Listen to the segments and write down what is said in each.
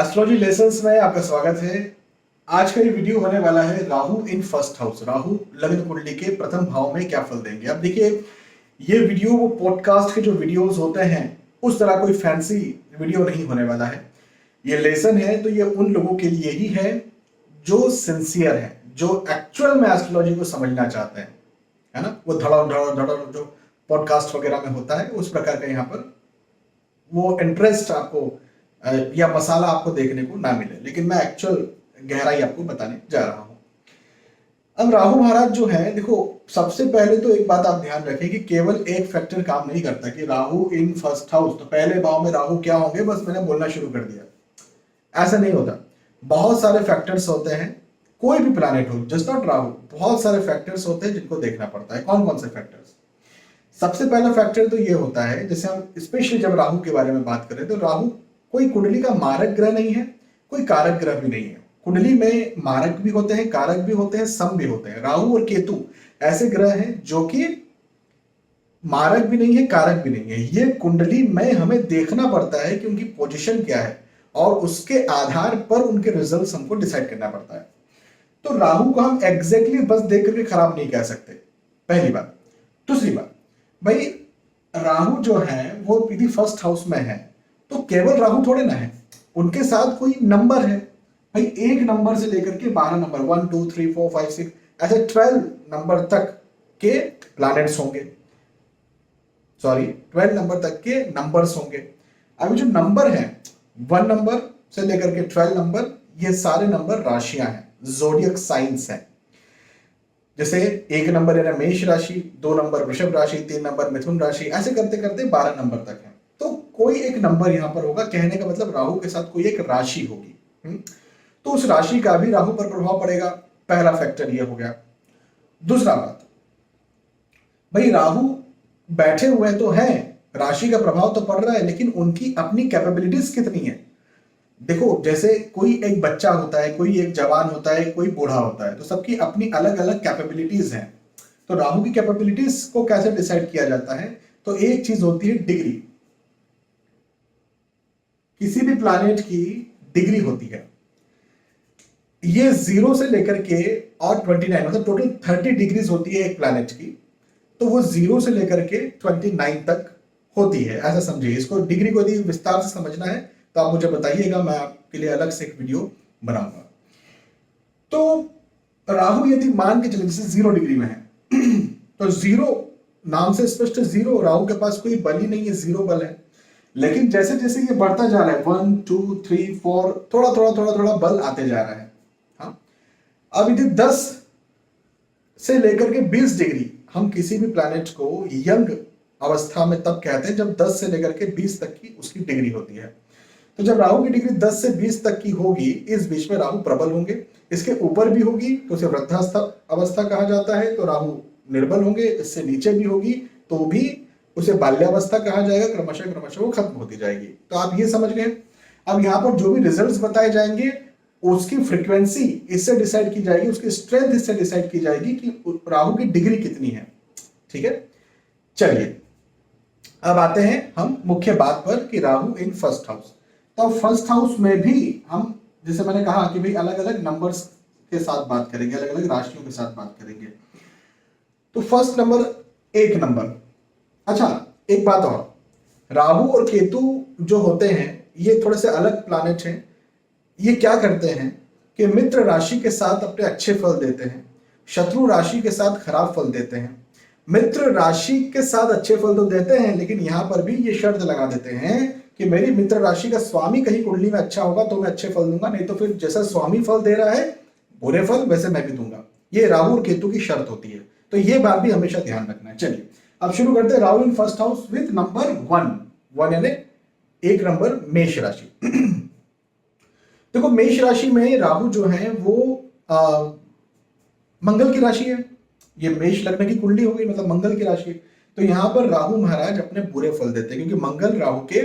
Astrology lessons में आपका स्वागत है। आज का ये वीडियो होने वाला है Rahu in first house. Rahu लग्न कुंडली के प्रथम भाव में क्या फल देंगे। अब देखिए, ये वीडियो वो पॉडकास्ट के जो वीडियोस होते हैं उस तरह कोई फैंसी वीडियो नहीं होने वाला है। ये लेसन है तो ये उन लोगों के लिए ही है जो सिंसियर है, जो एक्चुअल में एस्ट्रोलॉजी को समझना चाहते हैं, है ना। वो धड़ाधड़ धड़ाधड़ जो पॉडकास्ट वगैरह में होता है उस प्रकार का यहाँ पर वो इंटरेस्ट आपको या मसाला आपको देखने को ना मिले, लेकिन मैं एक्चुअल गहराई आपको बताने जा रहा हूं। अब राहु महाराज जो है, देखो सबसे पहले तो एक बात आप ध्यान रखें कि केवल एक फैक्टर काम नहीं करता कि राहु इन फर्स्ट हाउस तो पहले भाव में राहु क्या होंगे बस मैंने बोलना शुरू कर दिया, ऐसा नहीं होता। बहुत सारे फैक्टर्स होते हैं, कोई भी प्लैनेट हो, जस्ट नॉट राहु, बहुत सारे फैक्टर्स होते हैं जिनको देखना पड़ता है। कौन कौन से फैक्टर्स? सबसे पहला फैक्टर तो ये होता है, जैसे हम स्पेशली जब राहु के बारे में बात करें तो राहु कोई कुंडली का मारक ग्रह नहीं है, कोई कारक ग्रह भी नहीं है। कुंडली में मारक भी होते हैं, कारक भी होते हैं, सम भी होते हैं। राहु और केतु ऐसे ग्रह हैं जो कि मारक भी नहीं है, कारक भी नहीं है। ये कुंडली में हमें देखना पड़ता है कि उनकी पोजीशन क्या है और उसके आधार पर उनके रिजल्ट्स हमको डिसाइड करना पड़ता है। तो राहु को हम एग्जैक्टली बस देख करके खराब नहीं कह सकते, पहली बात। दूसरी बात, भाई राहु जो है वो यदि फर्स्ट हाउस में है तो केवल राहु थोड़े ना है, उनके साथ कोई नंबर है। भाई एक नंबर से लेकर के 12 नंबर 1 2 3 4 5 6 ऐसे 12 नंबर तक के प्लैनेट्स होंगे, सॉरी 12 नंबर तक के नंबर्स होंगे। अभी जो नंबर है 1 नंबर से लेकर के 12 नंबर, ये सारे नंबर राशियां हैं, ज़ोडिएक साइंस हैं। जैसे एक नंबर है मेष राशि, 2 नंबर वृषभ राशि, 3 नंबर मिथुन राशि, ऐसे करते करते 12 नंबर तक है। तो कोई एक नंबर यहां पर होगा, कहने का मतलब राहु के साथ कोई एक राशि होगी। तो उस राशि का भी राहु पर प्रभाव पड़ेगा। पहला फैक्टर ये हो गया। दूसरा बात, भाई राहु बैठे हुए तो हैं, राशि का प्रभाव तो पड़ रहा है, लेकिन उनकी अपनी कैपेबिलिटीज कितनी है। देखो, जैसे कोई एक बच्चा होता है, कोई एक जवान होता है, कोई बूढ़ा होता है, तो सबकी अपनी अलग अलग कैपेबिलिटीज हैं। तो राहु की कैपेबिलिटीज को कैसे डिसाइड किया जाता है? तो एक चीज होती है डिग्री, किसी भी प्लैनेट की डिग्री होती है। ये 0 से लेकर के और 29 मतलब टोटल 30 डिग्रीज होती है एक प्लैनेट की। तो वो 0 से लेकर के 29 तक होती है, ऐसा समझिए। इसको डिग्री को यदि विस्तार से समझना है तो आप मुझे बताइएगा, मैं आपके लिए अलग से एक वीडियो बनाऊंगा। तो राहु यदि मान के चले जैसे 0 डिग्री में है तो 0 नाम से स्पष्ट 0, राहु के पास कोई बल ही नहीं है, 0 बल है। लेकिन जैसे जैसे ये बढ़ता जा रहा है 1 2 3 4 थोड़ा थोड़ा थोड़ा थोड़ा बल आते जा रहा है। हाँ, अब यदि 10 से लेकर के 20 डिग्री, हम किसी भी प्लैनेट को यंग अवस्था में तब कहते हैं जब 10 से लेकर के 20 तक की उसकी डिग्री होती है। तो जब राहु की डिग्री 10 से 20 तक की होगी, इस बीच में राहु प्रबल होंगे। इसके ऊपर भी होगी तो उसे वृद्धावस्था अवस्था कहा जाता है, तो राहु निर्बल होंगे। इससे नीचे भी होगी तो भी उसे बाल्यावस्था कहा जाएगा, क्रमशः क्रमशः वो खत्म होती जाएगी। तो आप ये समझ गए। अब यहाँ पर जो भी रिजल्ट्स बताए जाएंगे उसकी फ्रीक्वेंसी इससे डिसाइड की जाएगी, उसकी स्ट्रेंथ इससे डिसाइड की जाएगी कि राहु की डिग्री कितनी है। ठीक है, चलिए अब आते हैं हम मुख्य बात पर कि राहु इन फर्स्ट हाउस। तो फर्स्ट हाउस में भी हम, जैसे मैंने कहा कि भाई अलग अलग नंबर्स के साथ बात करेंगे, अलग अलग राशियों के साथ बात करेंगे। तो फर्स्ट नंबर, एक नंबर। अच्छा, एक बात और, राहु और केतु जो होते हैं ये थोड़े से अलग प्लैनेट हैं। ये क्या करते हैं कि मित्र राशि के साथ अपने अच्छे फल देते हैं, शत्रु राशि के साथ खराब फल देते हैं। मित्र राशि के साथ अच्छे फल तो देते हैं, लेकिन यहां पर भी ये शर्त लगा देते हैं कि मेरी मित्र राशि का स्वामी कहीं कुंडली में अच्छा होगा तो मैं अच्छे फल दूंगा, नहीं तो फिर जैसा स्वामी फल दे रहा है बुरे फल वैसे मैं भी दूंगा। ये राहु और केतु की शर्त होती है, तो ये बात भी हमेशा ध्यान रखना है। चलिए अब शुरू करते हैं। Rahu in first house with number 1 यानी एक नंबर मेष राशि। देखो, मेष राशि में राहु जो है वो मंगल की राशि है। ये मेष लग्न की कुंडली हो गई, मतलब मंगल की राशि। तो यहां पर राहु महाराज अपने बुरे फल देते हैं, क्योंकि मंगल राहु के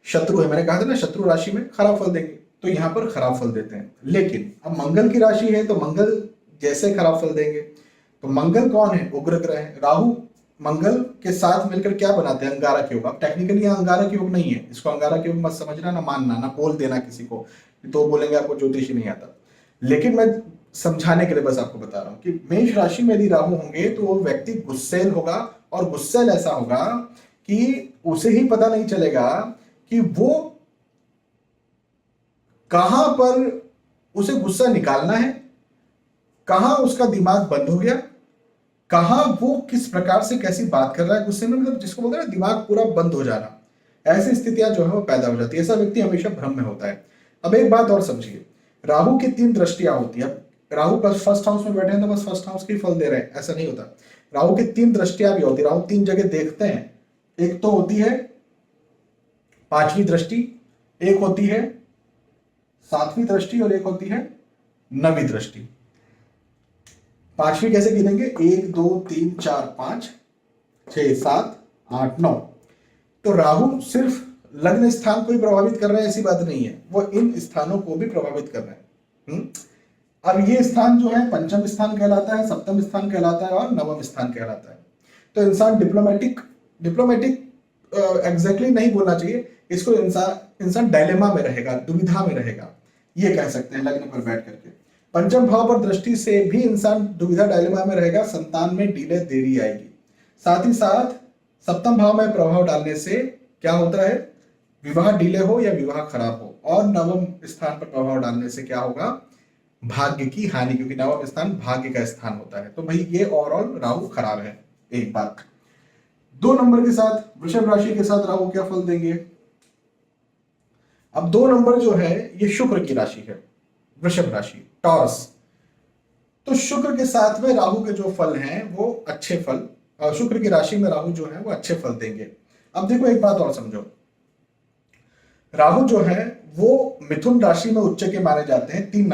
शत्रु है। मैंने कहा था ना, शत्रु राशि में खराब फल देंगे, तो यहां पर खराब फल देते हैं। लेकिन अब मंगल की राशि है तो मंगल जैसे खराब फल देंगे। तो मंगल कौन है? उग्र ग्रह है। राहु मंगल के साथ मिलकर क्या बनाते हैं? अंगारक योग। अब टेक्निकली यहाँ अंगारक योग नहीं है, इसको अंगारक योग मत समझना, ना मानना, ना बोल देना किसी को। तो बोलेंगे आपको ज्योतिष ही नहीं आता। लेकिन मैं समझाने के लिए बस आपको बता रहा हूं कि मेष राशि में यदि राहु होंगे तो वो व्यक्ति गुस्सैल होगा, और गुस्सैल ऐसा होगा कि उसे ही पता नहीं चलेगा कि वो कहां पर उसे गुस्सा निकालना है, कहां उसका दिमाग बंद हो गया, कहां वो किस प्रकार से कैसी बात कर रहा है गुस्से में, मतलब जिसको बोलते हैं ना दिमाग पूरा बंद हो जाना, ऐसी स्थितियां जो है वो पैदा हो जाती है। ऐसा व्यक्ति हमेशा भ्रम में होता है। अब एक बात और समझिए, राहु की 3 दृष्टियां होती है। राहु बस फर्स्ट हाउस में बैठे हैं तो बस फर्स्ट हाउस के फल दे रहे हैं, ऐसा नहीं होता। राहु की 3 दृष्टियां भी होती है। राहु 3 जगह देखते हैं। एक तो होती है 5वीं दृष्टि, एक होती है 7वीं दृष्टि, और एक होती है 9वीं दृष्टि। 5वीं कैसे गिनेंगे? 1 2 3 4 5 6 7 8 9। तो राहु सिर्फ लग्न स्थान को ही प्रभावित कर रहे हैं ऐसी बात नहीं है, वो इन स्थानों को भी प्रभावित कर रहे हैं। अब ये स्थान जो है पंचम स्थान कहलाता है, सप्तम स्थान कहलाता है और नवम स्थान कहलाता है। तो इंसान डिप्लोमेटिक डिप्लोमेटिक एग्जैक्टली नहीं बोलना चाहिए इसको, इंसान डायलेमा में रहेगा, दुविधा में रहेगा, ये कह सकते हैं लग्न पर बैठ करके। पंचम भाव पर दृष्टि से भी इंसान दुविधा डायलेमा में रहेगा, संतान में डिले देरी आएगी। साथ ही साथ सप्तम भाव में प्रभाव डालने से क्या होता है, विवाह डिले हो या विवाह खराब हो। और नवम स्थान पर प्रभाव डालने से क्या होगा, भाग्य की हानि, क्योंकि नवम स्थान भाग्य का स्थान होता है। तो भाई ये ओवरऑल राहु खराब है। एक बात 2 नंबर के साथ, वृषभ राशि के साथ राहु क्या फल देंगे? अब 2 नंबर जो है ये शुक्र की राशि है, वृषभ राशि, टॉरस। तो शुक्र के साथ में राहु के जो फल हैं वो अच्छे फल, शुक्र की राशि में राहु जो है वो अच्छे फल देंगे। अब देखो एक बात और समझो, राहु जो है वो मिथुन राशि में उच्च के माने जाते हैं। 3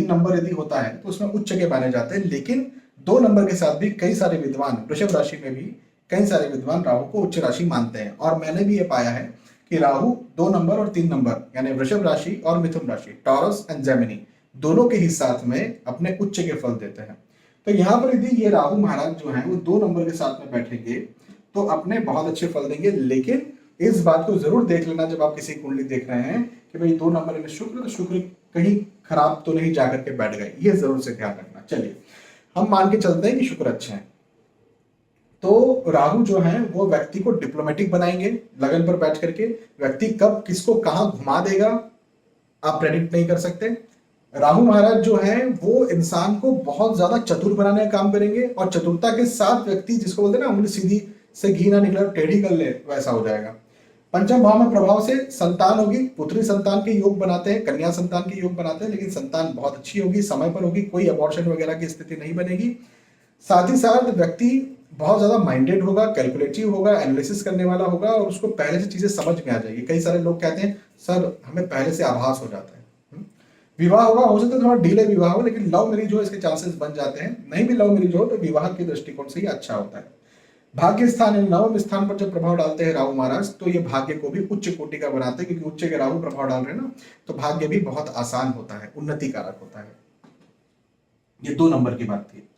नंबर यदि होता है तो उसमें उच्च के माने जाते हैं। लेकिन 2 नंबर के साथ भी कई सारे विद्वान, वृषभ राशि में भी कई सारे विद्वान राहु को उच्च राशि मानते हैं। और मैंने भी ये पाया है कि राहु 2 नंबर और 3 नंबर यानी वृषभ राशि और मिथुन राशि, टॉरस एंड जेमिनी, दोनों के ही साथ में अपने उच्च के फल देते हैं। तो यहाँ पर यदि ये राहु महाराज जो है वो 2 नंबर के साथ में बैठेंगे तो अपने बहुत अच्छे फल देंगे। लेकिन इस बात को जरूर देख लेना जब आप किसी कुंडली देख रहे हैं कि भाई 2 नंबर में शुक्र, तो शुक्र कहीं खराब तो नहीं जाकर के बैठ गए, ये जरूर से ध्यान रखना। चलिए हम मान के चलते हैं कि शुक्र अच्छे हैं, तो राहु जो है वो व्यक्ति को डिप्लोमेटिक बनाएंगे। लगन पर बैठ करके व्यक्ति कब किसको कहां घुमा देगा आप प्रेडिक्ट नहीं कर सकते। राहु महाराज जो है वो इंसान को बहुत ज्यादा चतुर बनाने का काम करेंगे, और चतुरता के साथ व्यक्ति, जिसको बोलते हैं ना उंगली सीधी से घी ना निकले टेढ़ी कर ले, वैसा हो जाएगा। पंचम भाव में प्रभाव से संतान होगी, पुत्री संतान के योग बनाते हैं, कन्या संतान के योग बनाते हैं, लेकिन संतान बहुत अच्छी होगी, समय पर होगी, कोई अबॉर्शन वगैरह की स्थिति नहीं बनेगी। साथ ही साथ व्यक्ति बहुत ज्यादा माइंडेड होगा, कैलकुलेटिव होगा, एनालिसिस करने वाला होगा, और उसको पहले से चीजें समझ में आ जाएगी। कई सारे लोग कहते हैं सर हमें पहले से आभास हो जाता है। विवाह होगा, हो सकता है थोड़ा डिले विवाह हो, लेकिन लव मैरिज हो इसके चांसेस बन जाते हैं। नहीं भी लव मैरिज हो तो विवाह के दृष्टिकोण से ही अच्छा होता है। भाग्य स्थान नवम स्थान पर जब प्रभाव डालते हैं राहु महाराज, तो ये भाग्य को भी उच्च कोटि का बनाते हैं, क्योंकि उच्च के राहु प्रभाव डाल रहे हैं ना, तो भाग्य भी बहुत आसान होता है, उन्नति कारक होता है। ये 2 नंबर की बात थी।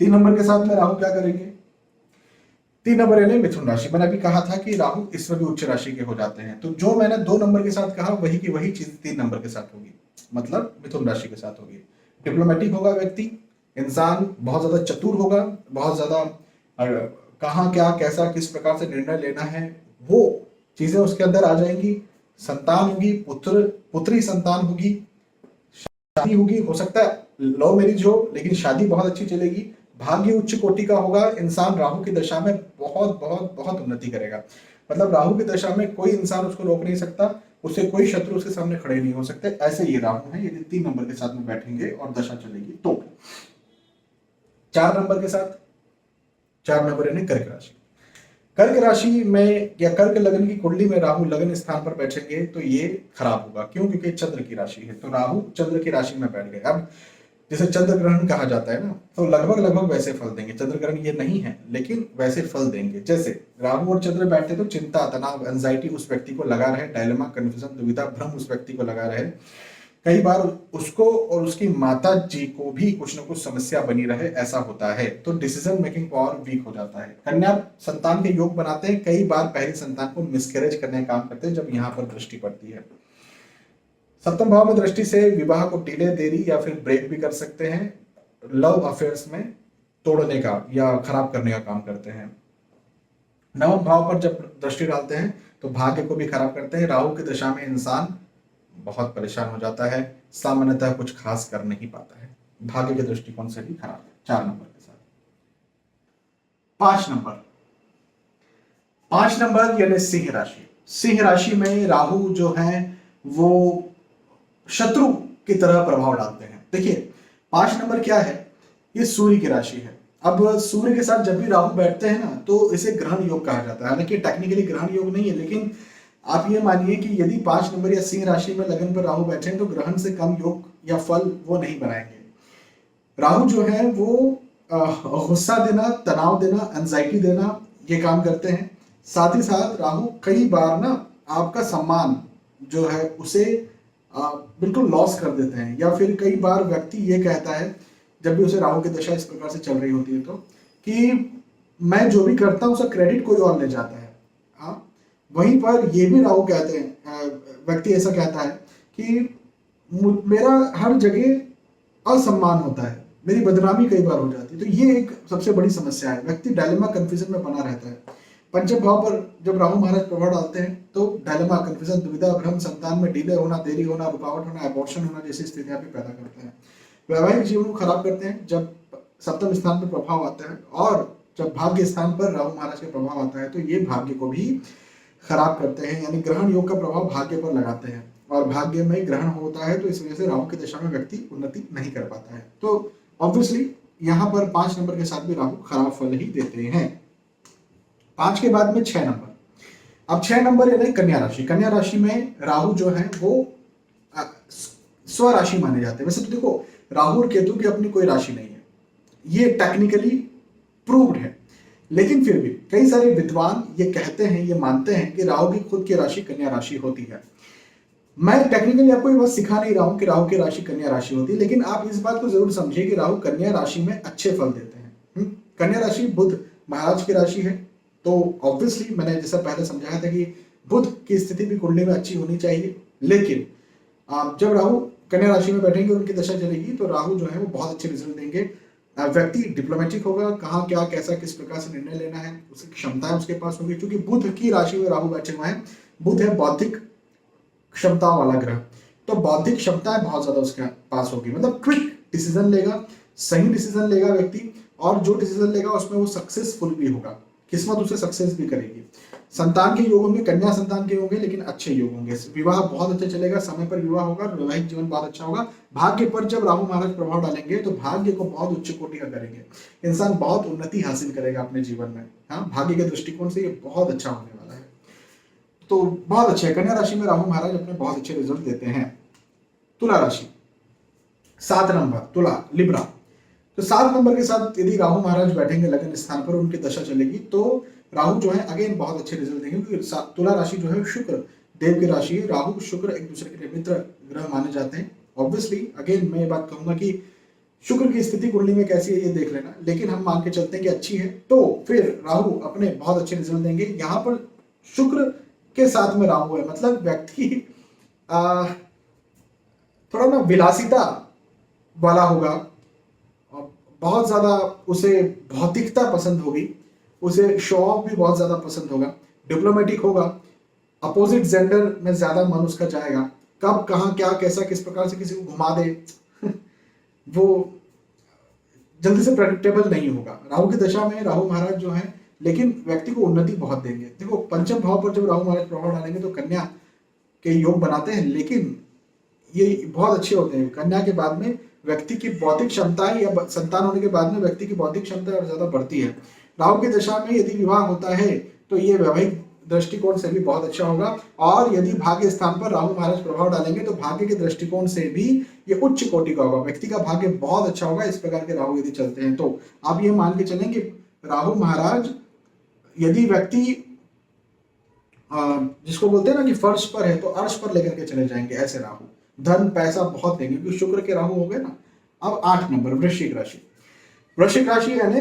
3 नंबर के साथ में राहु क्या करेंगे? 3 नंबर यानी मिथुन राशि। मैंने अभी कहा था कि राहु इसमें भी उच्च राशि के हो जाते हैं, तो जो मैंने 2 नंबर के साथ कहा वही की वही चीज 3 नंबर के साथ होगी, मतलब मिथुन राशि के साथ होगी। डिप्लोमेटिक होगा व्यक्ति, इंसान बहुत ज्यादा चतुर होगा, बहुत ज्यादा कहाँ क्या कैसा किस प्रकार से निर्णय लेना है वो चीजें उसके अंदर आ जाएंगी। संतान होगी, पुत्री संतान होगी, शादी होगी, हो सकता है लव मैरिज हो लेकिन शादी बहुत अच्छी चलेगी। भाग्य उच्च कोटि का होगा। इंसान राहु की दशा में बहुत बहुत बहुत उन्नति करेगा, मतलब राहु की दशा में कोई इंसान उसको रोक नहीं सकता, उससे कोई शत्रु उसके सामने खड़े नहीं हो सकते। ऐसे ये राहु है यदि 3 नंबर के साथ में बैठेंगे और दशा चलेगी तो। 4 नंबर के साथ, 4 नंबर यानी कर्क राशि। कर्क राशि में या कर्क लग्न की कुंडली में राहु लग्न स्थान पर बैठेंगे तो ये खराब होगा। क्यों? क्योंकि चंद्र की राशि है, तो राहु चंद्र की राशि में बैठ गए। अब जैसे चंद्र ग्रहण कहा जाता है ना, तो लगभग वैसे फल देंगे। चंद्र ग्रहण ये नहीं है लेकिन वैसे फल देंगे। जैसे राहु और चंद्र बैठते तो चिंता, तनाव, एंजाइटी उस व्यक्ति को लगा रहे, डायलेमा, कंफ्यूजन, दुविधा, भ्रम उस व्यक्ति को लगा रहे। कई बार उसको और उसकी माता जी को भी कुछ ना कुछ समस्या बनी रहे, ऐसा होता है। तो डिसीजन मेकिंग पावर वीक हो जाता है। कन्या संतान के योग बनाते हैं, कई बार पहली संतान को मिसकैरेज करने का काम करते हैं जब यहाँ पर दृष्टि पड़ती है। सप्तम भाव में दृष्टि से विवाह को डिले, देरी या फिर ब्रेक भी कर सकते हैं। लव अफेयर्स में तोड़ने का या खराब करने का काम करते हैं। नवम भाव पर जब दृष्टि डालते हैं तो भाग्य को भी खराब करते हैं। राहु की दशा में इंसान बहुत परेशान हो जाता है, सामान्यतः कुछ खास कर नहीं पाता है। भाग्य के दृष्टिकोण से भी खराब है। 4 नंबर के साथ 5 नंबर यानी सिंह राशि। सिंह राशि में राहु जो है वो शत्रु की तरह प्रभाव डालते हैं। देखिए 5 नंबर क्या है, ये सूर्य की राशि है। अब सूर्य के साथ जब भी राहु बैठते हैं ना तो इसे ग्रहण योग कहा जाता है। हालांकि टेक्निकली ग्रहण योग नहीं है, लेकिन आप ये मानिए कि यदि 5 नंबर या सिंह राशि में लगन पर राहु बैठे हैं तो ग्रहण से कम योग या फल वो नहीं बनाएंगे। राहु जो है वो गुस्सा देना, तनाव देना, एंजाइटी देना, ये काम करते हैं। साथ ही साथ राहु कई बार ना आपका सम्मान जो है उसे बिल्कुल लॉस कर देते हैं, या फिर कई बार व्यक्ति ये कहता है जब भी उसे राहु की दशा इस प्रकार से चल रही होती है तो कि मैं जो भी करता हूँ उसका क्रेडिट कोई और ले जाता है। हाँ, वहीं पर ये भी राहु कहते हैं, व्यक्ति ऐसा कहता है कि मेरा हर जगह असम्मान होता है, मेरी बदनामी कई बार हो जाती है। तो ये एक सबसे बड़ी समस्या है। व्यक्ति डायलेमा कंफ्यूजन में बना रहता है। पंचम भाव पर जब राहु महाराज प्रभाव डालते हैं तो डायलेमा, कंफ्यूजन, दुविधा, भ्रम, संतान में डिले होना, देरी होना, रुकावट होना, एबॉर्शन होना जैसी स्थितियां भी पैदा करते हैं। वैवाहिक जीवन को खराब करते हैं जब सप्तम स्थान पर प्रभाव आता है, और जब भाग्य स्थान पर राहु महाराज का प्रभाव आता है तो ये भाग्य को भी खराब करते हैं। यानी ग्रहण योग का प्रभाव भाग्य पर लगाते हैं, और भाग्य में ग्रहण होता है तो इस वजह से राहु की दशा में व्यक्ति उन्नति नहीं कर पाता है। तो ऑब्वियसली यहाँ पर 5 नंबर के साथ भी राहु खराब फल ही देते हैं। 5 के बाद में 6 नंबर। अब 6 नंबर यानी कन्या राशि। कन्या राशि में राहु जो है वो स्वराशि माने जाते हैं। वैसे तो देखो राहु और केतु की अपनी कोई राशि नहीं है, ये टेक्निकली प्रूव्ड है, लेकिन फिर भी कई सारे विद्वान ये कहते हैं, ये मानते हैं कि राहु की खुद की राशि कन्या राशि होती है। मैं टेक्निकली आपको ये बात सिखा नहीं रहा हूं कि राहु की राशि कन्या राशि होती है, लेकिन आप इस बात को जरूर समझिए कि राहु कन्या राशि में अच्छे फल देते हैं। कन्या राशि बुध महाराज की राशि है, तो ऑब्वियसली मैंने जैसा पहले समझाया था कि बुध की स्थिति भी कुंडली में अच्छी होनी चाहिए। लेकिन जब राहु कन्या राशि में बैठेंगे, उनकी दशा चलेगी, तो राहु जो है वो बहुत अच्छे रिजल्ट देंगे। व्यक्ति डिप्लोमेटिक होगा, कहाँ क्या कैसा किस प्रकार से निर्णय लेना है उसकी क्षमताएं उसके पास होगी, क्योंकि बुध की राशि में राहु बैठे हुए हैं। बुध है बौद्धिक क्षमताओं वाला ग्रह, तो बौद्धिक क्षमताएं बहुत ज्यादा उसके पास होगी। मतलब क्विक डिसीजन लेगा, सही डिसीजन लेगा व्यक्ति, और जो डिसीजन लेगा उसमें वो सक्सेसफुल भी होगा, किस्मत उसे सक्सेस भी करेगी। संतान के योग होंगे, कन्या संतान के होंगे, लेकिन अच्छे योग होंगे। विवाह बहुत अच्छा चलेगा, समय पर विवाह होगा, वैवाहिक जीवन बहुत अच्छा होगा। भाग्य पर जब राहु महाराज प्रभाव डालेंगे तो भाग्य को बहुत उच्च कोटि का करेंगे, इंसान बहुत उन्नति हासिल करेगा अपने जीवन में। हाँ, भाग्य के दृष्टिकोण से ये बहुत अच्छा होने वाला है, तो बहुत अच्छे है। कन्या राशि में राहु महाराज अपने बहुत अच्छे रिजल्ट देते हैं। तुला राशि 7 नंबर, तुला लिब्रा। तो 7 नंबर के साथ यदि राहु महाराज बैठेंगे लगन स्थान पर, उनकी दशा चलेगी तो राहु जो है अगेन बहुत अच्छे रिजल्ट देंगे, क्योंकि तुला राशि जो है शुक्र देव की राशि है। राहु शुक्र एक दूसरे के मित्र ग्रह माने जाते हैं। ऑब्वियसली अगेन मैं ये बात कहूंगा कि शुक्र की स्थिति कुंडली में कैसी है ये देख लेना, लेकिन हम मान के चलते हैं कि अच्छी है, तो फिर राहु अपने बहुत अच्छे रिजल्ट देंगे। यहाँ पर शुक्र के साथ में राहु है, मतलब व्यक्ति थोड़ा ना विलासिता वाला होगा, बहुत ज्यादा उसे भौतिकता पसंद होगी, उसे शो ऑफ भी बहुत ज्यादा पसंद होगा, डिप्लोमेटिक होगा, अपोजिट जेंडर में ज्यादा मन उसका जाएगा, कब कहाँ क्या कैसा किस प्रकार से किसी को घुमा दे वो जल्दी से प्रेडिक्टेबल नहीं होगा। राहु की दशा में राहु महाराज जो है, लेकिन व्यक्ति को उन्नति बहुत देंगे। देखो पंचम भाव पर जब राहु महाराज प्रभाव डालेंगे तो कन्या के योग बनाते हैं, लेकिन ये बहुत अच्छे होते हैं। कन्या के बाद में व्यक्ति की बौद्धिक क्षमताएं या संतान होने के बाद में व्यक्ति की बौद्धिक क्षमता और ज्यादा बढ़ती है। राहु की दशा में यदि विवाह होता है तो ये वैवाहिक दृष्टिकोण से भी बहुत अच्छा होगा, और यदि भाग्य स्थान पर राहु महाराज प्रभाव डालेंगे तो भाग्य के दृष्टिकोण से भी ये उच्च कोटि का होगा, व्यक्ति का भाग्य बहुत अच्छा होगा। इस प्रकार के राहु यदि चलते हैं तो आप ये मान के चलें कि राहु महाराज यदि व्यक्ति जिसको बोलते हैं ना कि फर्श पर है तो अर्श पर लेकर के चले जाएंगे, ऐसे राहु धन पैसा बहुत देंगे, क्योंकि शुक्र के राहु हो गए ना। अब 8 नंबर वृश्चिक राशि। वृश्चिक राशि यानी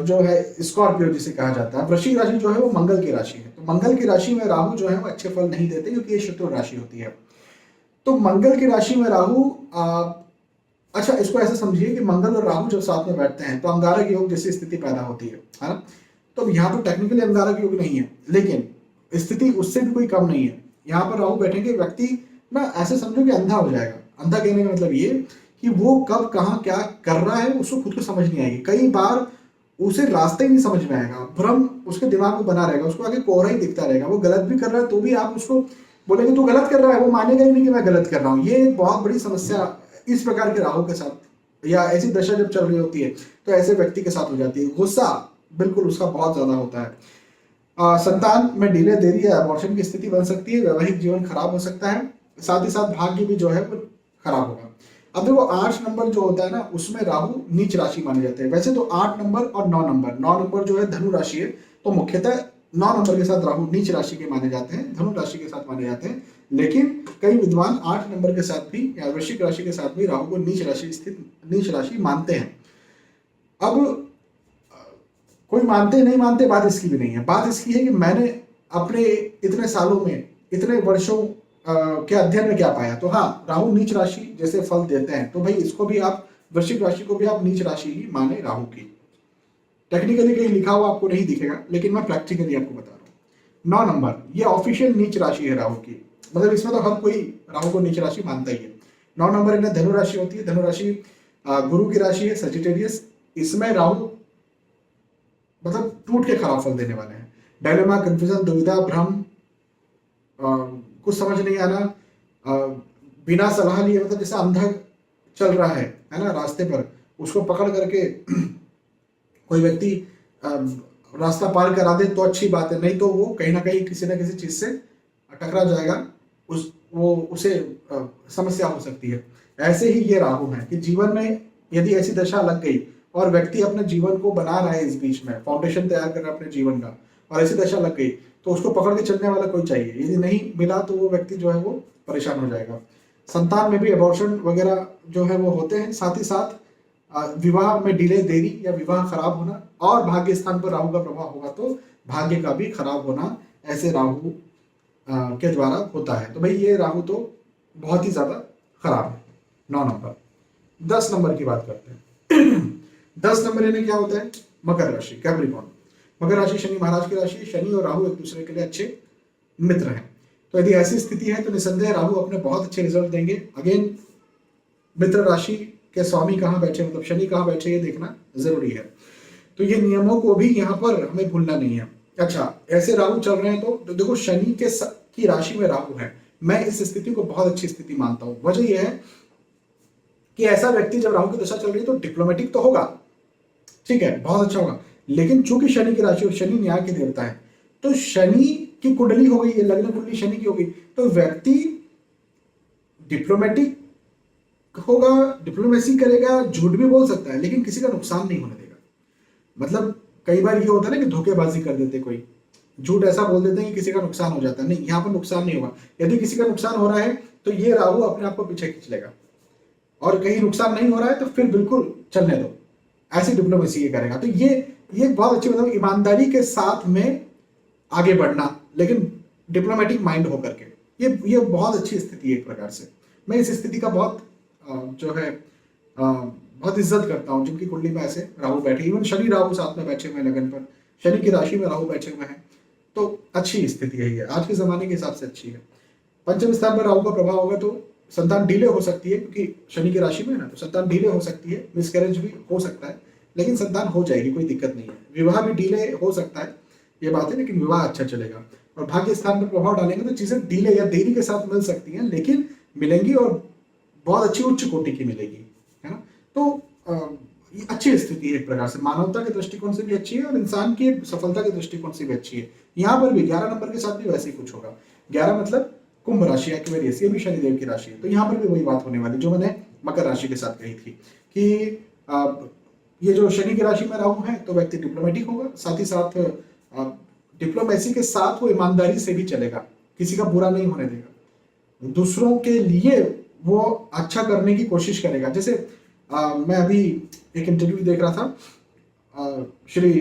जो है स्कॉर्पियो जिसे कहा जाता है। वृश्चिक राशि जो है वो मंगल की राशि है, तो मंगल की राशि में राहु जो है वो अच्छे फल नहीं देते, क्योंकि ये शत्रु राशि होती है। तो मंगल की राशि में राहु, अच्छा इसको ऐसे समझिए कि मंगल और राहु जब साथ में बैठते हैं तो अंगारक योग जैसी स्थिति पैदा होती है ना। तो यहाँ तो टेक्निकली अंगारक योग नहीं है, लेकिन स्थिति उससे भी कोई कम नहीं है। यहाँ पर राहु बैठेंगे, व्यक्ति ना ऐसे समझो कि अंधा हो जाएगा। अंधा कहने का मतलब ये कि वो कब कहाँ क्या कर रहा है उसको खुद को समझ नहीं आएगी। कई बार उसे रास्ते ही नहीं समझ में आएगा, भ्रम उसके दिमाग में बना रहेगा, उसको आगे कोहरा ही दिखता रहेगा। वो गलत भी कर रहा है तो भी आप उसको बोलेंगे तू गलत कर रहा है, वो मानेगा ही नहीं कि मैं गलत कर रहा हूँ। ये एक बहुत बड़ी समस्या इस प्रकार के राहु के साथ या ऐसी दशा जब चल रही होती है तो ऐसे व्यक्ति के साथ हो जाती है। गुस्सा बिल्कुल उसका बहुत ज्यादा होता है। संतान में डिले, देरी या अबॉर्शन की स्थिति बन सकती है। वैवाहिक जीवन खराब हो सकता है, साथ ही साथ भाग्य भी जो है वो खराब होगा। अब देखो 8 नंबर जो होता है ना, उसमें राहु नीच राशि माने जाते हैं। वैसे तो 8 नंबर और 9 नंबर जो है धनु राशि है, तो मुख्यतः 9 नंबर के साथ राहु नीच राशि के माने जाते हैं, धनु राशि के साथ माने जाते हैं। लेकिन कई विद्वान 8 नंबर के साथ भी या वृश्चिक राशि के साथ भी राहु को नीच राशि मानते हैं। अब कोई मानते नहीं मानते बात इसकी भी नहीं है। बात इसकी है कि मैंने अपने इतने सालों में, इतने वर्षों के अध्ययन में क्या पाया। तो हाँ, राहु नीच राशि जैसे फल देते हैं, तो भाई इसको भी आप, वृश्चिक राशि को भी आप नीच राशि ही माने राहु की। टेक्निकली कहीं लिखा हुआ आपको नहीं दिखेगा, लेकिन मैं प्रैक्टिकली आपको बता रहा हूँ। 9 नंबर ये ऑफिशियल नीच राशि है राहु की, मतलब इसमें तो हर कोई राहु को नीच राशि मानता ही है। 9 नंबर इन्हें धनु राशि होती है। धनु राशि गुरु की राशि है, सजिटेरियस। इसमें राहु मतलब टूट के खराब फल देने वाले हैं। डायलेमा, कंफ्यूजन, दुविधा, भ्रम, कुछ समझ नहीं आना, बिना सलाह लिए, मतलब जैसे अंधा चल रहा है ना रास्ते पर, उसको पकड़ करके कोई व्यक्ति रास्ता पार करा दे तो अच्छी बात है, नहीं तो वो कहीं ना कहीं किसी ना किसी चीज से टकरा जाएगा, उसे समस्या हो सकती है। ऐसे ही ये राहु है कि जीवन में यदि ऐसी दशा लग गई और व्यक्ति अपने जीवन को बना रहा है, इस बीच में फाउंडेशन तैयार कर रहा है अपने जीवन का, और ऐसी दशा लग गई तो उसको पकड़ के चलने वाला कोई चाहिए। यदि नहीं मिला तो वो व्यक्ति जो है वो परेशान हो जाएगा। संतान में भी अबॉर्शन वगैरह जो है वो होते हैं। साथ ही साथ विवाह में डिले, देरी या विवाह खराब होना, और भाग्य स्थान पर राहु का प्रभाव होगा तो भाग्य का भी खराब होना ऐसे राहु के द्वारा होता है। तो भाई ये राहु तो बहुत ही ज्यादा खराब है। 9 नंबर। 10 नंबर की बात करते हैं। 10 नंबर यानी क्या होता है? मकर राशि, कैप्रिकॉर्न। मकर राशि शनि महाराज की राशि। शनि और राहु एक दूसरे के लिए अच्छे मित्र हैं, तो यदि ऐसी स्थिति है तो निसंदेह राहु अपने बहुत अच्छे रिजल्ट देंगे। अगेन मित्र राशि के स्वामी कहाँ बैठे, मतलब शनि कहाँ बैठे, ये देखना जरूरी है। तो ये नियमों को भी यहाँ पर हमें भूलना नहीं है। अच्छा, ऐसे राहु चल रहे हैं तो देखो शनि की राशि में राहु है, मैं इस स्थिति को बहुत अच्छी स्थिति मानता हूं। वजह यह है कि ऐसा व्यक्ति जब राहु की दशा चल रही है तो डिप्लोमेटिक तो होगा, ठीक है, बहुत अच्छा होगा, लेकिन चूंकि शनि की राशि और शनि न्याय के देवता है, तो शनि की कुंडली हो गई, ये लग्न कुंडली शनि की हो गई, तो व्यक्ति डिप्लोमेटिक होगा, डिप्लोमेसी करेगा, झूठ भी बोल सकता है, लेकिन किसी का नुकसान नहीं होने देगा। मतलब कई बार ये होता है ना कि धोखेबाजी कर देते, कोई झूठ ऐसा बोल देते हैं कि किसी का नुकसान हो जाता है। नहीं, यहाँ पर नुकसान नहीं होगा। यदि किसी का नुकसान हो रहा है तो ये राहु अपने आप को पीछे खींच लेगा, और कहीं नुकसान नहीं हो रहा है तो फिर बिल्कुल चलने दो, ऐसी डिप्लोमेसी ये करेगा। तो ये बहुत अच्छी, मतलब ईमानदारी के साथ में आगे बढ़ना, लेकिन डिप्लोमेटिक माइंड होकर के, ये बहुत अच्छी स्थिति है एक प्रकार से। मैं इस स्थिति का बहुत जो है बहुत इज्जत करता हूँ जिनकी कुंडली में ऐसे राहु बैठे। इवन शनि राहु साथ में बैठे हुए हैं लगन पर, शनि की राशि में राहु बैठे हुए हैं, तो अच्छी स्थिति है ये, आज के जमाने के हिसाब से अच्छी है। पंचम स्थान पर राहु का प्रभाव होगा तो संतान डिले हो सकती है, क्योंकि शनि की राशि में है ना, तो संतान डिले हो सकती है, मिसकैरेज भी हो सकता है, लेकिन संतान हो जाएगी, कोई दिक्कत नहीं है। विवाह भी डिले हो सकता है, ये बात है, लेकिन विवाह अच्छा चलेगा। और भाग्य स्थान पर प्रभाव डालेंगे तो चीजें डिले या देरी के साथ मिल सकती हैं, लेकिन मिलेंगी और बहुत अच्छी उच्च कोटि की मिलेगी, है ना। तो ये अच्छी स्थिति है एक प्रकार से, मानवता के दृष्टिकोण से भी अच्छी है और इंसान की सफलता के दृष्टिकोण से भी अच्छी है। यहाँ पर भी 11 नंबर के साथ भी वैसे ही कुछ होगा। 11 मतलब कुंभ राशि, एक्वेरियस, ये भी शनिदेव की राशि है, तो यहाँ पर भी वही बात होने वाली जो मैंने मकर राशि के साथ कही थी कि ये जो शनि की राशि में राहु है तो व्यक्ति डिप्लोमेटिक होगा, साथ ही साथ डिप्लोमेसी के साथ वो ईमानदारी से भी चलेगा, किसी का बुरा नहीं होने देगा, दूसरों के लिए वो अच्छा करने की कोशिश करेगा। जैसे मैं अभी एक इंटरव्यू देख रहा था श्री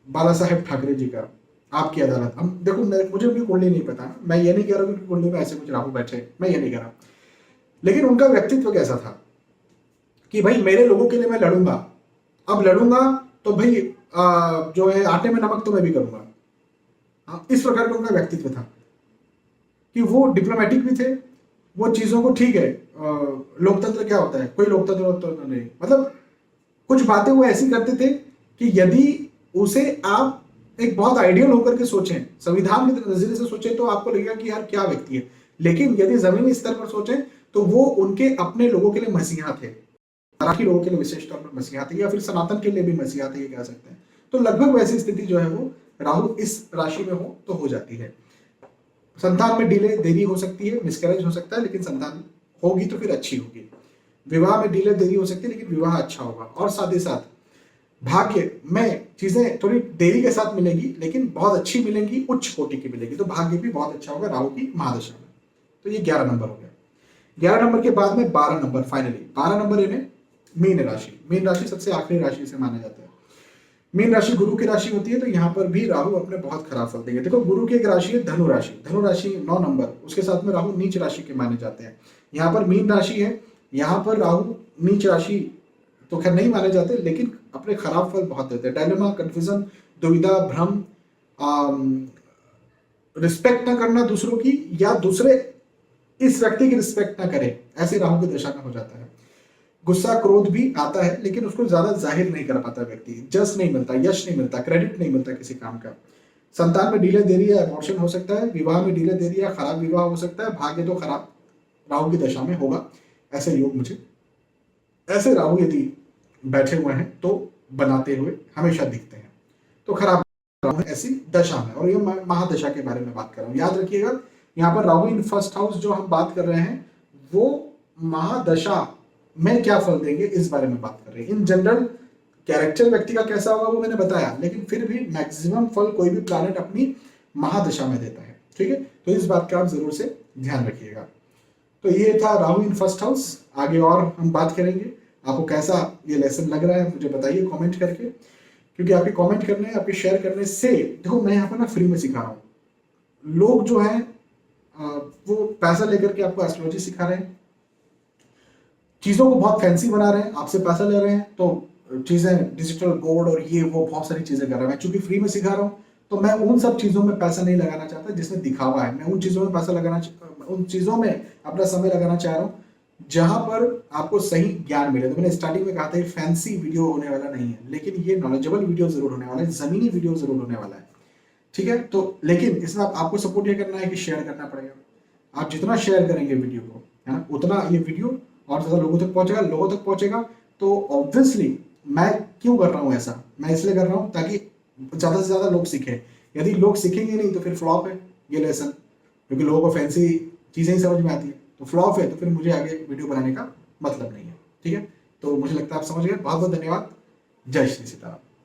बाला साहेब ठाकरे जी का, आपकी अदालत। हम देखो, मुझे उनकी कुंडली नहीं पता, मैं ये नहीं कह रहा कि कुंडली में ऐसे कुछ राहु बैठे, मैं ये नहीं कह रहा, लेकिन उनका व्यक्तित्व कैसा था कि भाई मेरे लोगों के लिए मैं लड़ूंगा, अब लड़ूंगा तो भाई जो है आटे में नमक तो मैं भी करूंगा। हाँ, इस प्रकार का उनका व्यक्तित्व था कि वो डिप्लोमेटिक भी थे, वो चीजों को ठीक है। लोकतंत्र क्या होता है, कोई लोकतंत्र नहीं, मतलब कुछ बातें वो ऐसी करते थे कि यदि उसे आप एक बहुत आइडियल होकर के सोचें, संविधान के नजरिए से सोचें, तो आपको लगेगा कि यार क्या व्यक्ति है। लेकिन यदि जमीनी स्तर पर सोचें तो वो उनके अपने लोगों के लिए मसीहा थे, मराठी लोगों के लिए विशेष तौर पर मसीहा थे, या फिर सनातन के लिए भी मसीहा थे, ये कह सकते हैं। तो लगभग वैसी स्थिति जो है वो राहु इस राशि में हो तो हो जाती है। संतान में डिले देरी हो सकती है, मिसकैरेज हो सकता है, लेकिन संतान होगी तो फिर अच्छी होगी। विवाह में डिले देरी हो सकती है, लेकिन विवाह अच्छा होगा। और साथ ही साथ भाग्य में चीजें थोड़ी देरी के साथ मिलेंगी, लेकिन बहुत अच्छी मिलेंगी, उच्च कोटि की मिलेगी। तो भाग्य भी बहुत अच्छा होगा राहु की महादशा में। तो ये 11 नंबर हो गया। 11 नंबर के बाद में 12 नंबर, फाइनली 12 नंबर इन्हें मीन राशि। मीन राशि सबसे आखिरी राशि से माना जाता है। मीन राशि गुरु की राशि होती है, तो यहाँ पर भी राहु अपने बहुत खराब फल देंगे। देखो, गुरु की एक राशि है धनु राशि, धनु राशि 9 नंबर, उसके साथ में राहु नीच राशि के माने जाते हैं। यहाँ पर मीन राशि है, यहाँ पर राहु नीच राशि तो खैर नहीं माने जाते, लेकिन अपने खराब फल बहुत देते हैं। डायलेमा, कंफ्यूजन, दुविधा, भ्रम, रिस्पेक्ट ना करना दूसरों की, या दूसरे इस व्यक्ति की रिस्पेक्ट ना करे, ऐसे राहु की दशा में हो जाता है। गुस्सा क्रोध भी आता है, लेकिन उसको ज्यादा जाहिर नहीं कर पाता व्यक्ति, जस नहीं मिलता, यश नहीं मिलता, क्रेडिट नहीं मिलता किसी काम का। संतान में डिले देरी है, अबॉर्शन हो सकता है। विवाह में डिले देरी है, खराब विवाह हो सकता है। भाग्य तो खराब राहु की दशा में होगा, ऐसे योग मुझे, ऐसे राहु यदि बैठे हुए हैं तो बनाते हुए हमेशा दिखते हैं। तो खराब राहु है ऐसी दशा में, और ये महादशा के बारे में बात कर रहा हूँ। याद रखिएगा, यहाँ पर राहु इन फर्स्ट हाउस जो हम बात कर रहे हैं वो महादशा में क्या फल देंगे इस बारे में बात कर रहे हैं। इन जनरल कैरेक्टर व्यक्ति का कैसा होगा वो मैंने बताया, लेकिन फिर भी मैक्सिमम फल कोई भी प्लैनेट अपनी महादशा में देता है। ठीक है, तो इस बात का आप जरूर से ध्यान रखिएगा। तो ये था राहु इन फर्स्ट हाउस। आगे और हम बात करेंगे। आपको कैसा ये लेसन लग रहा है मुझे बताइए कमेंट करके, क्योंकि आपके कमेंट करने, आपके शेयर करने से, देखो मैं यहाँ पर ना फ्री में सिखा रहा हूँ। लोग जो है वो पैसा लेकर के आपको एस्ट्रोलॉजी सिखा रहे हैं, चीजों को बहुत फैंसी बना रहे हैं, आपसे पैसा ले रहे हैं, तो चीजें डिजिटल गोल्ड और ये वो बहुत सारी चीजें कर रहे हैं। मैं चूंकि फ्री में सिखा रहा हूँ, तो मैं उन सब चीजों में पैसा नहीं लगाना चाहता जिसमें दिखावा है। मैं उन चीजों में पैसा लगाना, उन चीजों में अपना समय लगाना चाह रहा हूँ जहां पर आपको सही ज्ञान मिले। तो मैंने स्टार्टिंग में कहा था फैंसी वीडियो होने वाला नहीं है, लेकिन ये नॉलेजेबल वीडियो जरूर होने वाला है, जमीनी वीडियो जरूर होने वाला है। ठीक है, तो लेकिन इसमें आपको सपोर्ट ये करना है कि शेयर करना पड़ेगा। आप जितना शेयर करेंगे वीडियो को, है ना, उतना ये वीडियो और ज्यादा लोगों तक पहुंचेगा। तो ऑब्वियसली मैं क्यों कर रहा हूँ ऐसा, मैं इसलिए कर रहा हूँ ताकि ज्यादा से ज्यादा लोग सीखें। यदि लोग सीखेंगे नहीं तो फिर फ्लॉप है ये लेसन, क्योंकि लोगों को फैंसी चीजें ही समझ में आती है। तो फ्लॉप है तो फिर मुझे आगे वीडियो बनाने का मतलब नहीं है। ठीक है, तो मुझे लगता है आप समझ गए। बहुत बहुत धन्यवाद। जय श्री सीताराम।